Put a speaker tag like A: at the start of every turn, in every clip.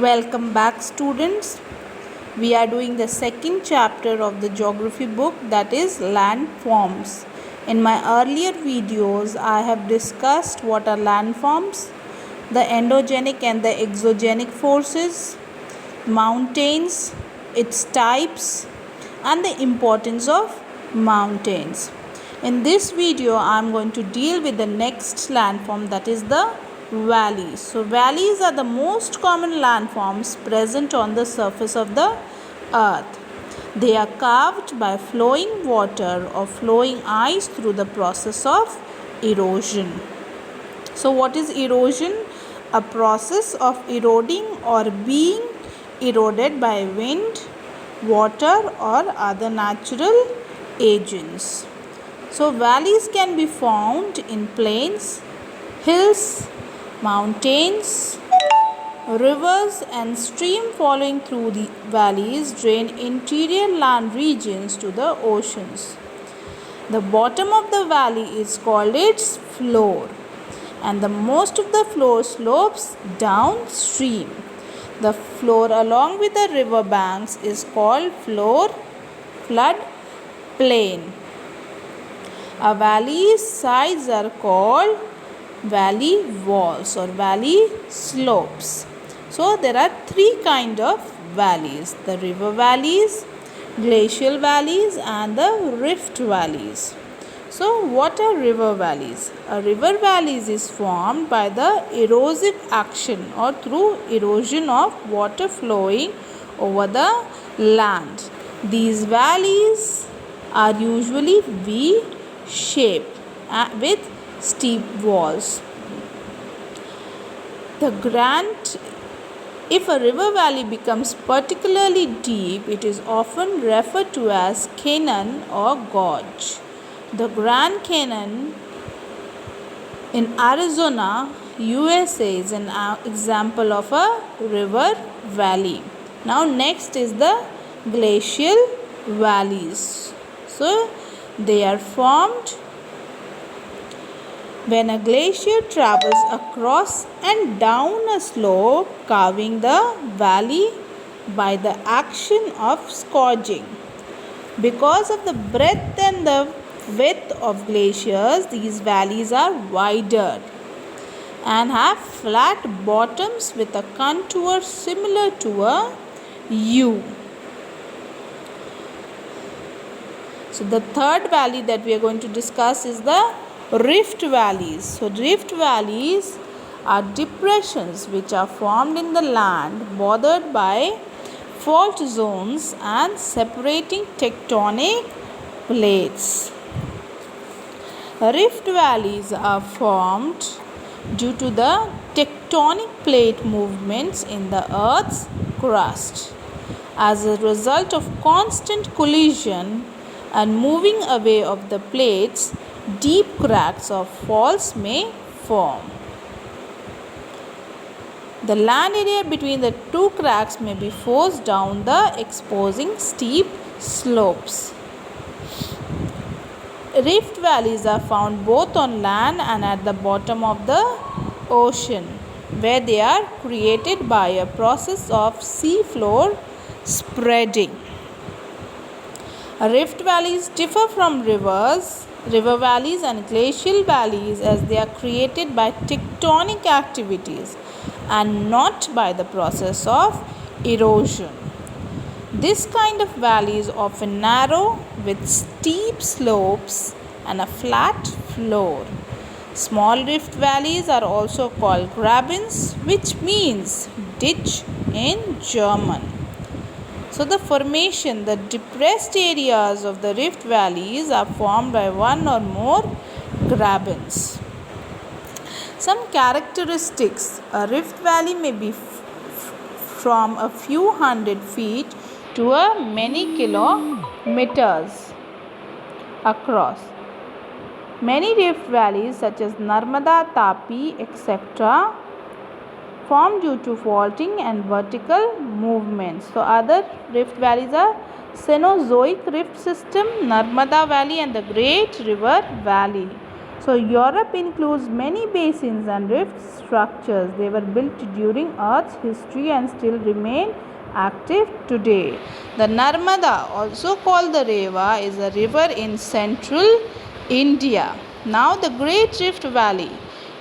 A: Welcome back, students. We are doing the second chapter of the geography book, that is landforms. In my earlier videos, I have discussed what are landforms, the endogenic and the exogenic forces, mountains, its types, and the importance of mountains. In this video, I am going to deal with the next landform, that is the valleys. So valleys are the most common landforms present on the surface of the earth. They are carved by flowing water or flowing ice through the process of erosion. So what is erosion? A process of eroding or being eroded by wind, water or other natural agents. So valleys can be found in plains, hills, mountains, rivers and streams flowing through the valleys drain interior land regions to the oceans. The bottom of the valley is called its floor, and the most of the floor slopes downstream. The floor along with the river banks is called flood plain. A valley's sides are called valley walls or valley slopes. So there are three kinds of valleys: the river valleys, glacial valleys and the rift valleys. So what are river valleys? A river valleys is formed by the erosive action or through erosion of water flowing over the land. These valleys are usually V-shaped with steep walls. If a river valley becomes particularly deep, it is often referred to as canyon or gorge. The Grand Canyon in Arizona, USA is an example of a river valley. Now next is the glacial valleys. So they are formed when a glacier travels across and down a slope, carving the valley by the action of scourging. Because of the breadth and the width of glaciers, these valleys are wider and have flat bottoms with a contour similar to a U. So the third valley that we are going to discuss is the rift valleys. So rift valleys are depressions which are formed in the land bordered by fault zones and separating tectonic plates. Rift valleys are formed due to the tectonic plate movements in the Earth's crust. As a result of constant collision and moving away of the plates, deep cracks or faults may form. The land area between the two cracks may be forced down the exposing steep slopes. Rift valleys are found both on land and at the bottom of the ocean, where they are created by a process of seafloor spreading. Rift valleys differ from river valleys and glacial valleys as they are created by tectonic activities and not by the process of erosion. This kind of valley is often narrow with steep slopes and a flat floor. Small rift valleys are also called grabens, which means ditch in German. So the depressed areas of the rift valleys are formed by one or more grabens. Some characteristics: a rift valley may be from a few hundred feet to a many kilometers across. Many rift valleys such as Narmada, Tapi, etc. formed due to faulting and vertical movements. So other rift valleys are Cenozoic rift system, Narmada Valley and the Great River Valley. So Europe includes many basins and rift structures. They were built during Earth's history and still remain active today. The Narmada, also called the Reva, is a river in central India. Now the Great Rift Valley.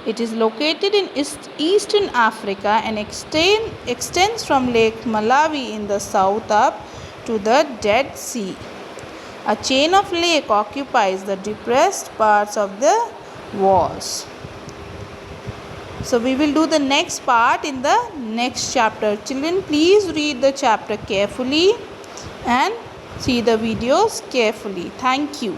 A: It is located in eastern Africa and extends from Lake Malawi in the south up to the Dead Sea. A chain of lake occupies the depressed parts of the walls. So we will do the next part in the next chapter. Children, please read the chapter carefully and see the videos carefully. Thank you.